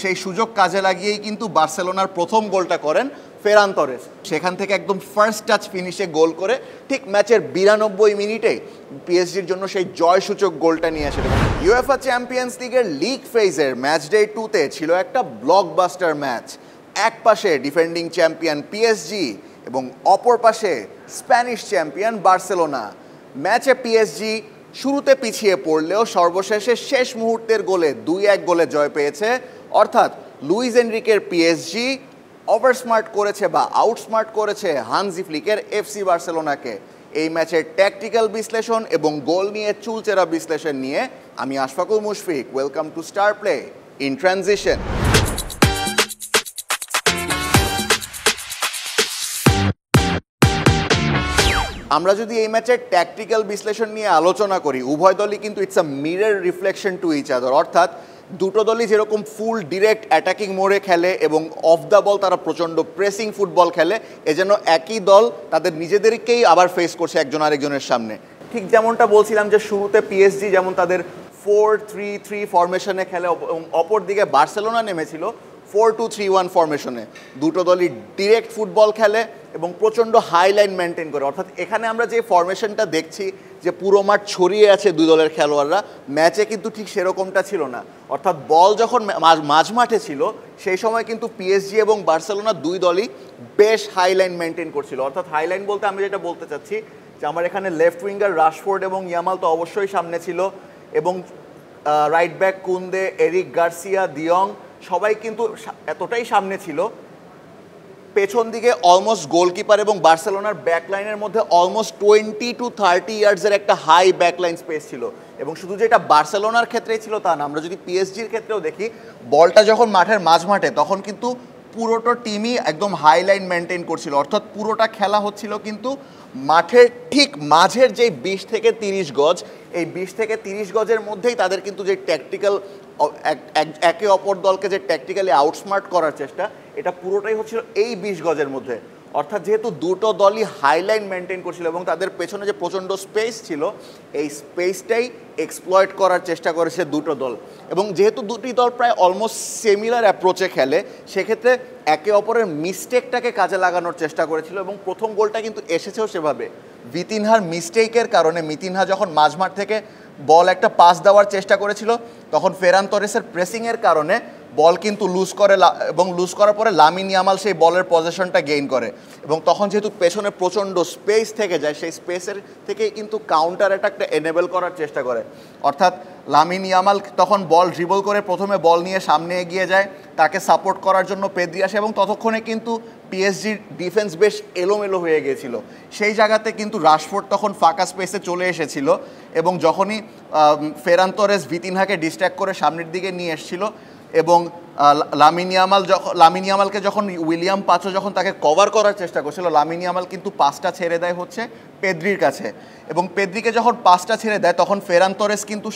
সেই সুযোগ কাজে লাগিয়েই কিন্তু বার্সেলোনার প্রথম গোলটা করেন ফেরান তরেস। সেখান থেকে একদম ফার্স্ট টাচ ফিনিশে গোল করে ঠিক ম্যাচের 92 মিনিটে পিএসজির জন্য সেই জয়সূচক গোলটা নিয়ে আসে। ইউএফএ চ্যাম্পিয়ন্স লিগের লিগ ফেজের ম্যাচ ডে 2-তে ছিল একটা ব্লকবাস্টার ম্যাচ। এক পাশে ডিফেন্ডিং চ্যাম্পিয়ন পিএসজি এবং অপর পাশে স্প্যানিশ চ্যাম্পিয়ন বার্সেলোনা। ম্যাচে পিএসজি শুরুতে পিছিয়ে পড়লেও সর্বশেষে শেষ মুহূর্তের গোলে 2-1 গোলে জয় পেয়েছে। অর্থাৎ লুইস এনরিকের পিএসজি ওভারস্মার্ট করেছে বা আউটস্মার্ট করেছে হানজি ফ্লিকের এফসি বার্সেলোনাকে। এই ম্যাচের ট্যাকটিক্যাল বিশ্লেষণ এবং গোল নিয়ে চুলচেরা বিশ্লেষণ নিয়ে আমি Ashfaqul Mushfiq. Welcome to star play in transition. আমরা যদি এই ম্যাচের ট্যাকটিক্যাল বিশ্লেষণ নিয়ে আলোচনা করি, উভয় দলই কিন্তু it's a mirror reflection to each other. অর্থাৎ দুটো দলই যেরকম ফুল ডিরেক্ট অ্যাটাকিং মোড়ে খেলে এবং অফ দ্য বল তারা প্রচণ্ড প্রেসিং ফুটবল খেলে, এজন্য একই দল তাদের নিজেদেরকেই আবার ফেস করছে একজন আরেকজনের সামনে। ঠিক যেমনটা বলছিলাম যে শুরুতে পিএসজি যেমন তাদের 4-3-3 ফরমেশনে খেলে, অপর দিকে বার্সেলোনা নেমেছিল 4-2-3-1 ফরমেশনে। দুটো দলই ডিরেক্ট ফুটবল খেলে এবং প্রচণ্ড হাই লাইন মেনটেন করে। অর্থাৎ এখানে আমরা যে ফরমেশনটা দেখছি যে পুরো মাঠ ছড়িয়ে আছে দুই দলের খেলোয়াড়রা, ম্যাচে কিন্তু ঠিক সেরকমটা ছিল না। অর্থাৎ বল যখন মাঝ মাঠে ছিল সেই সময় কিন্তু পিএসজি এবং বার্সেলোনা দুই দলই বেশ হাই লাইন মেনটেন করছিল। অর্থাৎ হাই লাইন বলতে আমি যেটা বলতে চাচ্ছি যে আমার এখানে লেফট উইঙ্গার রাশফোর্ড এবং ইয়ামাল তো অবশ্যই সামনে ছিল, এবং right back Kunde, Eric Garcia, দিয়ং সবাই কিন্তু এতটাই সামনে ছিল। পেছন দিকে অলমোস্ট গোলকিপার এবং বার্সেলোনার ব্যাকলাইনের মধ্যে অলমোস্ট 20-30 ইয়ার্ডসের একটা হাই ব্যাকলাইন স্পেস ছিল। এবং শুধু যে এটা বার্সেলোনার ক্ষেত্রেই ছিল তা না, আমরা যদি পিএসজির ক্ষেত্রেও দেখি, বলটা যখন মাঠের মাঝমাঠে তখন কিন্তু পুরোটা টিমই একদম হাই লাইন মেনটেন করছিল। অর্থাৎ পুরোটা খেলা হচ্ছিল কিন্তু মাঠের ঠিক মাঝের যে 20 থেকে 30 গজ, এই 20 থেকে 30 গজের মধ্যেই তাদের কিন্তু যে ট্যাকটিক্যাল একে অপর দলকে যে ট্যাকটিক্যালি আউটস্মার্ট করার চেষ্টা, এটা পুরোটাই হচ্ছিল এই 20 গজের মধ্যে। অর্থাৎ যেহেতু দুটো দলই হাইলাইন মেনটেন করছিল এবং তাদের পেছনে যে প্রচণ্ড স্পেস ছিল, এই স্পেসটাই এক্সপ্লয়েট করার চেষ্টা করেছে দুটো দল। এবং যেহেতু দুটি দল প্রায় অলমোস্ট সিমিলার অ্যাপ্রোচে খেলে, সেক্ষেত্রে একে অপরের মিস্টেকটাকে কাজে লাগানোর চেষ্টা করেছিল এবং প্রথম গোলটা কিন্তু এসেছেও সেভাবে। ভিতিনহার মিস্টেকের কারণে ভিতিনহা যখন মাঝমাঠ থেকে বল একটা পাস দেওয়ার চেষ্টা করেছিল, তখন ফেরান তরেসের প্রেসিংয়ের কারণে বল কিন্তু লুজ করে এবং লুজ করার পরে লামিন ইয়ামাল সেই বলের পজিশনটা গেইন করে। এবং তখন যেহেতু পেছনে প্রচণ্ড স্পেস থেকে যায়, সেই স্পেসের থেকে কিন্তু কাউন্টার অ্যাটাকটা এনেবল করার চেষ্টা করে। অর্থাৎ লামিন ইয়ামাল তখন বল ড্রিবল করে প্রথমে বল নিয়ে সামনে এগিয়ে যায়, তাকে সাপোর্ট করার জন্য পেদ্রি আসে এবং ততক্ষণে কিন্তু পিএসজির ডিফেন্স বেশ এলোমেলো হয়ে গিয়েছিল। সেই জায়গাতে কিন্তু রাশফোর্ড তখন ফাঁকা স্পেসে চলে এসেছিল এবং যখনই ফেরান তরেস ভিতিনহাকে ডিস্ট্র্যাক্ট করে সামনের দিকে নিয়ে এসেছিল এবং লামিন ইয়ামালকে যখন উইলিয়াম পাচো যখন তাকে কভার করার চেষ্টা করছিল, লামিন ইয়ামাল কিন্তু পাসটা ছেড়ে দেয় হচ্ছে পেদ্রির কাছে। এবং পেদ্রিকে যখন পাসটা ছেড়ে দেয় তখন ফেরান তরেস কিন্তু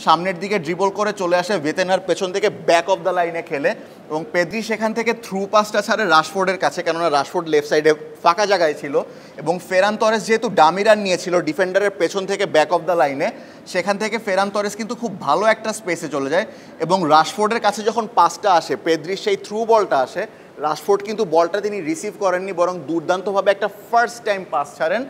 সামনের দিকে ড্রিবল করে চলে আসে ভেতেনার পেছন থেকে ব্যাক অফ দ্য লাইনে খেলে, এবং পেদ্রি সেখান থেকে থ্রু পাসটা ছাড়ে রাশফোর্ডের কাছে, কেননা রাশফোর্ড লেফট সাইডে ফাঁকা জায়গায় ছিল এবং ফেরান তরেস যেহেতু ডামি রান নিয়েছিল ডিফেন্ডারের পেছন থেকে ব্যাক অফ দ্য লাইনে, সেখান থেকে ফেরান তরেস কিন্তু খুব ভালো একটা স্পেসে চলে যায় এবং রাশফোর্ডের কাছে যখন পাসটা আসে, পেদ্রির সেই থ্রু বলটা আসে, রাশফোর্ড কিন্তু বলটা তিনি রিসিভ করেননি, বরং দুর্দান্তভাবে একটা ফার্স্ট টাইম পাস ছাড়েন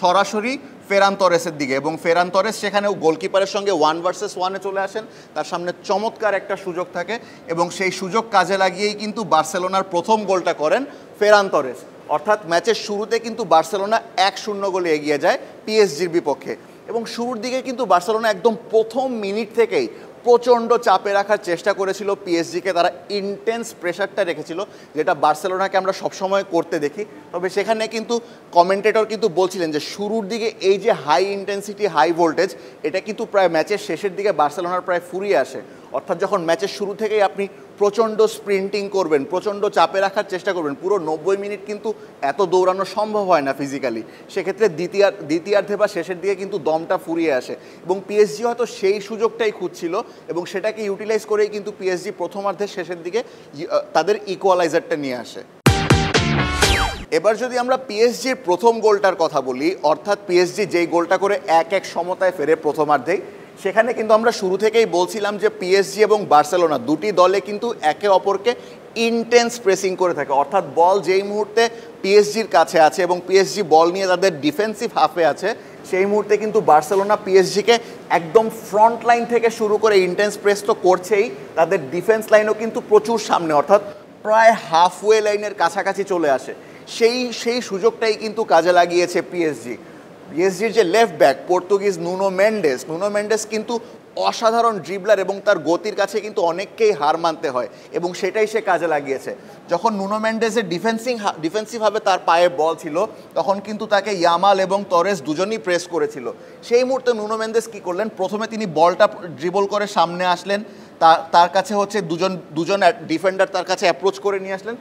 সরাসরি ফেরান তরেসের দিকে এবং ফেরান তরেস সেখানেও গোলকিপারের সঙ্গে 1 ভার্সেস 1-এ চলে আসেন। তার সামনে চমৎকার একটা সুযোগ থাকে এবং সেই সুযোগ কাজে লাগিয়েই কিন্তু বার্সেলোনার প্রথম গোলটা করেন ফেরান তরেস। অর্থাৎ ম্যাচের শুরুতে কিন্তু বার্সেলোনা 1-0 গোলে এগিয়ে যায় পিএসজির বিপক্ষে। এবং শুরুর দিকে কিন্তু বার্সেলোনা একদম প্রথম মিনিট থেকেই প্রচণ্ড চাপে রাখার চেষ্টা করেছিল পিএসজিকে, তারা ইন্টেন্স প্রেশারটা রেখেছিল, যেটা বার্সেলোনাকে আমরা সবসময় করতে দেখি। তবে সেখানে কিন্তু কমেন্টেটর কিন্তু বলছিলেন যে শুরুর দিকে এই যে হাই ইন্টেন্সিটি হাই ভোল্টেজ, এটা কিন্তু প্রায় ম্যাচের শেষের দিকে বার্সেলোনার প্রায় ফুরিয়ে আসে। অর্থাৎ যখন ম্যাচের শুরু থেকেই আপনি প্রচণ্ড স্প্রিন্টিং করবেন, প্রচণ্ড চাপে রাখার চেষ্টা করবেন, পুরো 90 মিনিট কিন্তু এত দৌড়ানো সম্ভব হয় না ফিজিক্যালি, সেক্ষেত্রে দ্বিতীয়ার্ধে বা শেষের দিকে কিন্তু দমটা ফুরিয়ে আসে এবং পিএসজি হয়তো সেই সুযোগটাই খুঁজছিল এবং সেটাকে ইউটিলাইজ করেই কিন্তু পিএসজি প্রথমার্ধের শেষের দিকে তাদের ইকুয়ালাইজারটা নিয়ে আসে। এবার যদি আমরা পিএসজির প্রথম গোলটার কথা বলি, অর্থাৎ পিএসজি যেই গোলটা করে 1-1 সমতায় ফেরে প্রথমার্ধেই, সেখানে কিন্তু আমরা শুরু থেকেই বলছিলাম যে পিএসজি এবং বার্সেলোনা দুটি দলে কিন্তু একে অপরকে ইন্টেন্স প্রেসিং করে থাকে, অর্থাৎ বল যেই মুহূর্তে পিএসজির কাছে আছে এবং পিএসজি বল নিয়ে তাদের ডিফেন্সিভ হাফে আছে, সেই মুহূর্তে কিন্তু বার্সেলোনা পিএসজিকে একদম ফ্রন্ট লাইন থেকে শুরু করে ইন্টেন্স প্রেস তো করছেই, তাদের ডিফেন্স লাইনও কিন্তু প্রচুর সামনে, অর্থাৎ প্রায় হাফওয়ে লাইনের কাছাকাছি চলে আসে। সেই সুযোগটাই কিন্তু কাজে লাগিয়েছে পিএসজির যে left back Portuguese Nuno Mendes কিন্তু অসাধারণ ড্রিবলার এবং তার গতির কাছে কিন্তু অনেককেই হার মানতে হয় এবং সেটাই সে কাজে লাগিয়েছে। যখন নুনো মেন্ডেসের ডিফেন্সিভভাবে তার পায়ে বল ছিল তখন কিন্তু তাকে ইয়ামাল এবং তরেস দুজনই প্রেস করেছিল। সেই মুহূর্তে নুনো মেন্ডেস কী করলেন, প্রথমে তিনি বলটা ড্রিবল করে সামনে আসলেন, তার কাছে হচ্ছে দুজন ডিফেন্ডার তার কাছে অ্যাপ্রোচ করে নিয়ে আসলেন।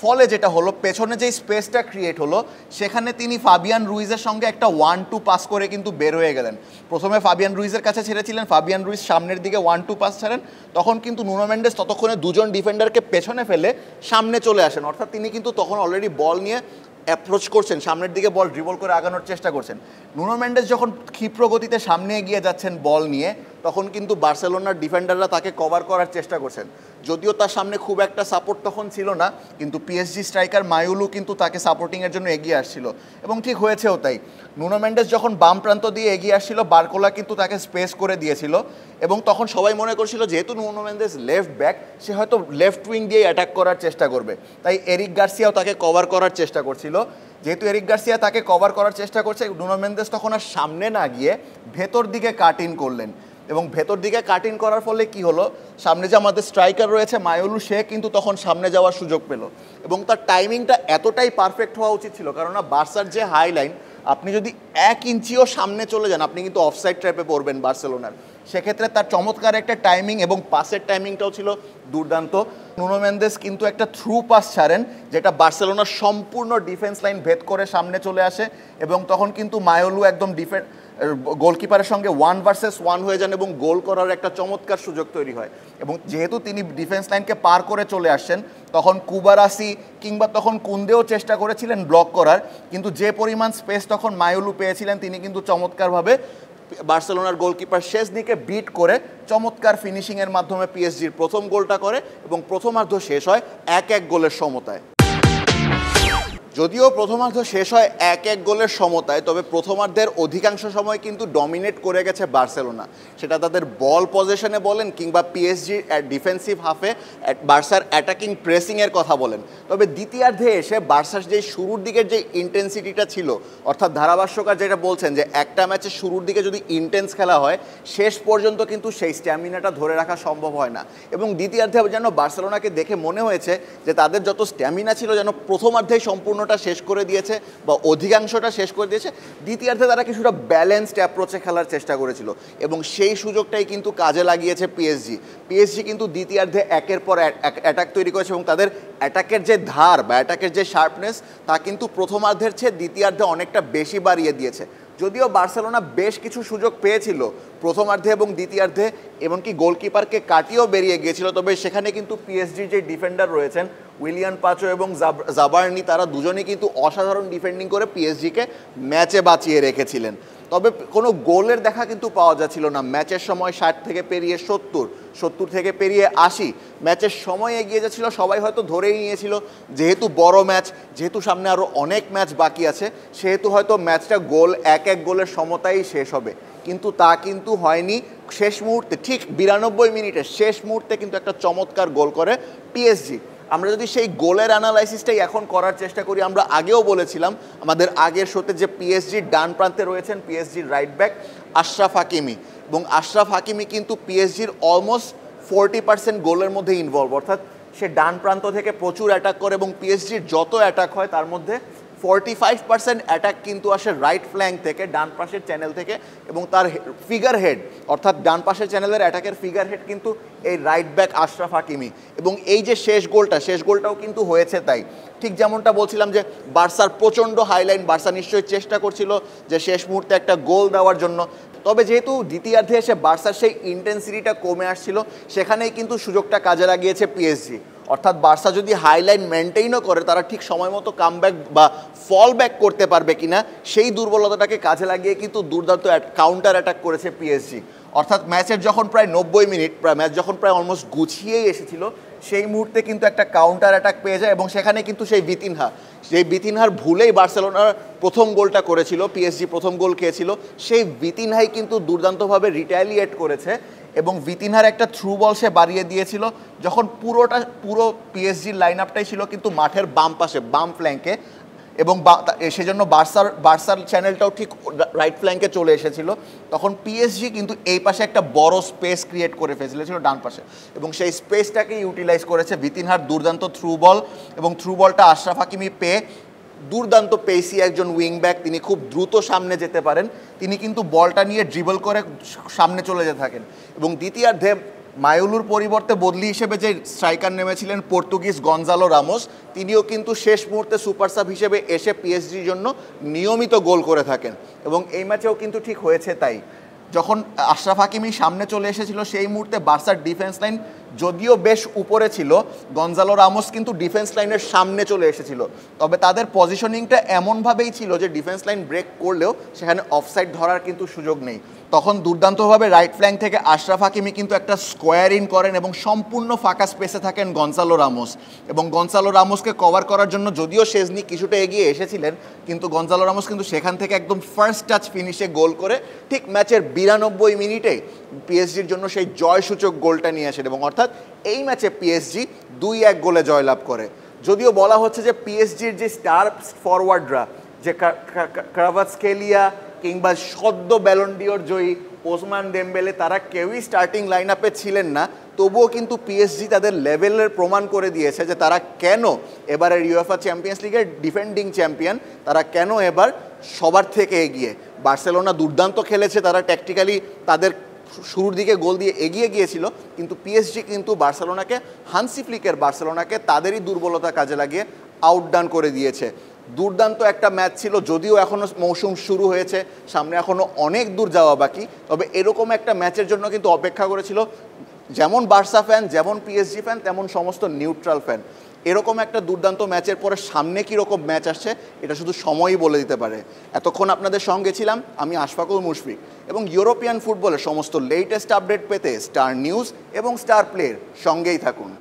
ফলে যেটা হলো, পেছনে যেই স্পেসটা ক্রিয়েট হলো সেখানে তিনি ফাবিয়ান রুইজের সঙ্গে একটা 1-2 পাস করে কিন্তু বের হয়ে গেলেন। প্রথমে ফাবিয়ান রুইজের কাছে ছেড়েছিলেন, ফাবিয়ান রুইজ সামনের দিকে 1-2 পাস ছাড়েন, তখন কিন্তু নুনো মেন্ডেস ততক্ষণে দুজন ডিফেন্ডারকে পেছনে ফেলে সামনে চলে আসেন, অর্থাৎ তিনি কিন্তু তখন অলরেডি বল নিয়ে অ্যাপ্রোচ করছেন, সামনের দিকে বল ড্রিবল করে আগানোর চেষ্টা করছেন। নুনো মেন্ডেস যখন ক্ষিপ্র গতিতে সামনে এগিয়ে যাচ্ছেন বল নিয়ে, তখন কিন্তু বার্সেলোনার ডিফেন্ডাররা তাকে কভার করার চেষ্টা করছেন। যদিও তার সামনে খুব একটা সাপোর্ট তখন ছিল না, কিন্তু পিএসজি স্ট্রাইকার মায়ুলু কিন্তু তাকে সাপোর্টিংয়ের জন্য এগিয়ে আসছিল এবং ঠিক হয়েছেও তাই। নুনো মেন্ডেস যখন বাম প্রান্ত দিয়ে এগিয়ে আসছিল, বার্কোলা কিন্তু তাকে স্পেস করে দিয়েছিল এবং তখন সবাই মনে করছিল যেহেতু নুনো মেন্ডেস লেফট ব্যাক, সে হয়তো লেফট উইং দিয়ে অ্যাটাক করার চেষ্টা করবে, তাই এরিক গার্সিয়াও তাকে কভার করার চেষ্টা করছিল। যেহেতু এরিক গার্সিয়া তাকে কভার করার চেষ্টা করছে, নুনো মেন্ডেস তখন আর সামনে না গিয়ে ভেতর দিকে কাট ইন করলেন এবং ভেতর দিকে কাট ইন করার ফলে কি হলো, সামনে যে আমাদের স্ট্রাইকার রয়েছে মায়ুলু, সে কিন্তু তখন সামনে যাওয়ার সুযোগ পেল এবং তার টাইমিংটা এতটাই পারফেক্ট হওয়া উচিত ছিল, কেননা বার্সার যে হাই লাইন, আপনি যদি 1 ইঞ্চিও সামনে চলে যান আপনি কিন্তু অফসাইড ট্র্যাপে পড়বেন বার্সেলোনার। সেক্ষেত্রে তার চমৎকার একটা টাইমিং এবং পাসের টাইমিংটাও ছিল দুর্দান্ত। নুনো মেন্ডেস কিন্তু একটা থ্রু পাস ছাড়েন, যেটা বার্সেলোনার সম্পূর্ণ ডিফেন্স লাইন ভেদ করে সামনে চলে আসে এবং তখন কিন্তু মায়োলু একদম গোলকিপারের সঙ্গে 1 ভার্সেস 1 হয়ে যান এবং গোল করার একটা চমৎকার সুযোগ তৈরি হয়। এবং যেহেতু তিনি ডিফেন্স লাইনকে পার করে চলে আসছেন, তখন কুবারাসি কিংবা তখন কুন্দেও চেষ্টা করেছিলেন ব্লক করার, কিন্তু যে পরিমাণ স্পেস তখন মায়োলু পেয়েছিলেন, তিনি কিন্তু চমৎকারভাবে বার্সেলোনার গোলকিপার শেজনিকে বিট করে চমৎকার ফিনিশিংয়ের মাধ্যমে পিএসজির প্রথম গোলটা করে এবং প্রথমার্ধ শেষ হয় 1-1 গোলের সমতায়। যদিও প্রথমার্ধ শেষ হয় 1-1 গোলের সমতায়, তবে প্রথমার্ধের অধিকাংশ সময় কিন্তু ডমিনেট করে গেছে বার্সেলোনা, সেটা তাদের বল পজিশনে বলেন কিংবা পিএসজির ডিফেন্সিভ হাফে বার্সার অ্যাটাকিং প্রেসিংয়ের কথা বলেন। তবে দ্বিতীয়ার্ধে এসে বার্সার যে শুরুর দিকের যে ইন্টেন্সিটিটা ছিল, অর্থাৎ ধারাভাষ্যকার যেটা বলছেন যে একটা ম্যাচের শুরুর দিকে যদি ইন্টেন্স খেলা হয়, শেষ পর্যন্ত কিন্তু সেই স্ট্যামিনাটা ধরে রাখা সম্ভব হয় না এবং দ্বিতীয়ার্ধে যেন বার্সেলোনাকে দেখে মনে হয়েছে যে তাদের যত স্ট্যামিনা ছিল যেন প্রথমার্ধেই সম্পূর্ণ শেষ করে দিয়েছে বা অধিকাংশটা শেষ করে দিয়েছে, দ্বিতীয়ার্ধে তারা কিছুটা ব্যালেন্সড অ্যাপ্রোচে খেলার চেষ্টা করেছিল এবং সেই সুযোগটাই কিন্তু কাজে লাগিয়েছে পিএসজি কিন্তু দ্বিতীয়ার্ধে একের পর অ্যাটাক তৈরি করেছে এবং তাদের অ্যাটাকের যে ধার বা অ্যাটাকের যে শার্পনেস, তা কিন্তু প্রথমার্ধের চেয়ে দ্বিতীয়ার্ধে অনেকটা বেশি বাড়িয়ে দিয়েছে। যদিও বার্সেলোনা বেশ কিছু সুযোগ পেয়েছিল প্রথমার্ধে এবং দ্বিতীয়ার্ধে, এমনকি গোলকিপারকে কাটিয়েও বেরিয়ে গিয়েছিল, তবে সেখানে কিন্তু পিএসজির যে ডিফেন্ডার রয়েছেন উইলিয়ান পাচো এবং জাবার্নি, তারা দুজনেই কিন্তু অসাধারণ ডিফেন্ডিং করে পিএসজিকে ম্যাচে বাঁচিয়ে রেখেছিলেন। তবে কোনো গোলের দেখা কিন্তু পাওয়া যাচ্ছিল না। ম্যাচের সময় 60 থেকে পেরিয়ে 70 থেকে পেরিয়ে 80, ম্যাচের সময় এগিয়ে যাচ্ছিল, সবাই হয়তো ধরেই নিয়েছিল যেহেতু বড় ম্যাচ, যেহেতু সামনে আরও অনেক ম্যাচ বাকি আছে, সেহেতু হয়তো ম্যাচটা 1-1 গোলের সমতাই শেষ হবে, কিন্তু তা কিন্তু হয়নি। শেষ মুহূর্তে ঠিক 92 মিনিটের শেষ মুহূর্তে কিন্তু একটা চমৎকার গোল করে পিএসজি। আমরা যদি সেই গোলের অ্যানালাইসিসটাই এখন করার চেষ্টা করি, আমরা আগেও বলেছিলাম আমাদের আগের শোতে যে পিএসজির ডান প্রান্তে রয়েছেন পিএসজির রাইট ব্যাক আশরাফ হাকিমি, এবং আশরাফ হাকিমি কিন্তু পিএসজির অলমোস্ট 40% গোলের মধ্যে ইনভলভ, অর্থাৎ সে ডান প্রান্ত থেকে প্রচুর অ্যাটাক করে এবং পিএসজির যত অ্যাটাক হয় তার মধ্যে 45% অ্যাটাক কিন্তু আসে রাইট ফ্ল্যাঙ্ক থেকে, ডান পাশের চ্যানেল থেকে, এবং তার ফিগার হেড অর্থাৎ ডান পাশের চ্যানেলের অ্যাটাকের ফিগার হেড কিন্তু এই রাইট ব্যাক আশরাফ হাকিমি। এবং এই যে শেষ গোলটাও কিন্তু হয়েছে তাই, ঠিক যেমনটা বলছিলাম যে বার্সার প্রচণ্ড হাইলাইন, বার্সা নিশ্চয়ই চেষ্টা করছিল যে শেষ মুহূর্তে একটা গোল দেওয়ার জন্য, তবে যেহেতু দ্বিতীয়ার্ধে এসে বার্সার সেই ইন্টেন্সিটিটা কমে আসছিল, সেখানেই কিন্তু সুযোগটা কাজে লাগিয়েছে পিএসজি। অর্থাৎ বার্সা যদি হাইলাইন মেনটেইনও করে তারা ঠিক সময় মতো কামব্যাক বা ফল ব্যাক করতে পারবে কিনা সেই দুর্বলতাটাকে কাজে লাগিয়ে কিন্তু দুর্দান্ত কাউন্টার অ্যাটাক করেছে পিএসজি। অর্থাৎ ম্যাচের যখন প্রায় 90 মিনিট ম্যাচ যখন প্রায় অলমোস্ট গুছিয়েই এসেছিল সেই মুহূর্তে কিন্তু একটা কাউন্টার অ্যাটাক পেয়ে যায় এবং সেখানে কিন্তু সেই বিতিনহার ভুলেই বার্সেলোনার প্রথম গোলটা করেছিল, পিএসজি প্রথম গোল খেয়েছিল, সেই বিতিনহাই কিন্তু দুর্দান্তভাবে রিটালিয়েট করেছে এবং বিতিনহার একটা থ্রু বল সে বাড়িয়ে দিয়েছিল যখন পুরো পিএসজির লাইন আপটাই ছিল কিন্তু মাঠের বাম পাশে, বাম ফ্ল্যাঙ্কে, এবং সেজন্য বার্সার চ্যানেলটাও ঠিক রাইট ফ্ল্যাঙ্কে চলে এসেছিল। তখন পিএসজি কিন্তু এই পাশে একটা বড় স্পেস ক্রিয়েট করে ফেলেছিল ডান পাশে এবং সেই স্পেসটাকে ইউটিলাইজ করেছে বিতিনহার দুর্দান্ত থ্রু বল এবং থ্রু বলটা আশরাফ হাকিমি পেয়ে, দুর্দান্ত পেসি একজন উইংব্যাক, তিনি খুব দ্রুত সামনে যেতে পারেন, তিনি কিন্তু বলটা নিয়ে ড্রিবল করে সামনে চলে যেতে থাকেন এবং দ্বিতীয়ার্ধে মায়োলুর পরিবর্তে বদলি হিসেবে যে স্ট্রাইকার নেমেছিলেন পর্তুগিজ গনজালো রামোস, তিনিও কিন্তু শেষ মুহূর্তে সুপার সাব হিসেবে এসে পিএসজির জন্য নিয়মিত গোল করে থাকেন এবং এই ম্যাচেও কিন্তু ঠিক হয়েছে তাই। যখন আশরাফ হাকিমি সামনে চলে এসেছিল সেই মুহূর্তে বার্সার ডিফেন্স লাইন যদিও বেশ উপরে ছিল, গনজালো রামোস কিন্তু ডিফেন্স লাইনের সামনে চলে এসেছিল, তবে তাদের পজিশনিংটা এমনভাবেই ছিল যে ডিফেন্স লাইন ব্রেক করলেও সেখানে অফসাইড ধরার কিন্তু সুযোগ নেই। তখন দুর্দান্তভাবে রাইট ফ্ল্যাঙ্ক থেকে আশরাফ হাকিমি কিন্তু একটা স্কোয়ার ইন করেন এবং সম্পূর্ণ ফাঁকা স্পেসে থাকেন গনসালো রামোস এবং গনসালো রামোসকে কভার করার জন্য যদিও শেজনি কিছুটা এগিয়ে এসেছিলেন কিন্তু গনসালো রামোস কিন্তু সেখান থেকে একদম ফার্স্ট টাচ ফিনিশে গোল করে ঠিক ম্যাচের 92 মিনিটেই পিএসজির জন্য সেই জয়সূচক গোলটা নিয়ে আসেন এবং অর্থাৎ এই ম্যাচে পিএসজি 2-1 গোলে জয়লাভ করে। যদিও বলা হচ্ছে যে পিএসজির যে স্টার ফরওয়ার্ডরা, যে ক্রাভাৎসকেলিয়া কিংবা সদ্য ব্যালন ডিওর জয়ী ওসমান ডেম্বেলে, তারা কেউই স্টার্টিং লাইন আপে ছিলেন না, তবুও কিন্তু পিএসজি তাদের লেভেলের প্রমাণ করে দিয়েছে যে তারা কেন এবারের ইউএফএ চ্যাম্পিয়ন্স লিগের ডিফেন্ডিং চ্যাম্পিয়ন, তারা কেন এবার সবার থেকে এগিয়ে। বার্সেলোনা দুর্দান্ত খেলেছে, তারা ট্যাকটিক্যালি তাদের শুরুর দিকে গোল দিয়ে এগিয়ে গিয়েছিল, কিন্তু পিএসজি কিন্তু হান্সি ফ্লিকের বার্সেলোনাকে তাদেরই দুর্বলতা কাজে লাগিয়ে আউটডান করে দিয়েছে। দুর্দান্ত একটা ম্যাচ ছিল, যদিও এখনও মৌসুম শুরু হয়েছে, সামনে এখনও অনেক দূর যাওয়া বাকি, তবে এরকম একটা ম্যাচের জন্য কিন্তু অপেক্ষা করেছিল যেমন বার্সা ফ্যান, যেমন পিএসজি ফ্যান, তেমন সমস্ত নিউট্রাল ফ্যান। এরকম একটা দুর্দান্ত ম্যাচের পরে সামনে কীরকম ম্যাচ আসছে এটা শুধু সময়ই বলে দিতে পারে। এতক্ষণ আপনাদের সঙ্গে ছিলাম আমি আশফাকুল মুশফিক এবং ইউরোপিয়ান ফুটবলের সমস্ত লেটেস্ট আপডেট পেতে স্টার নিউজ এবং স্টার প্লের সঙ্গেই থাকুন।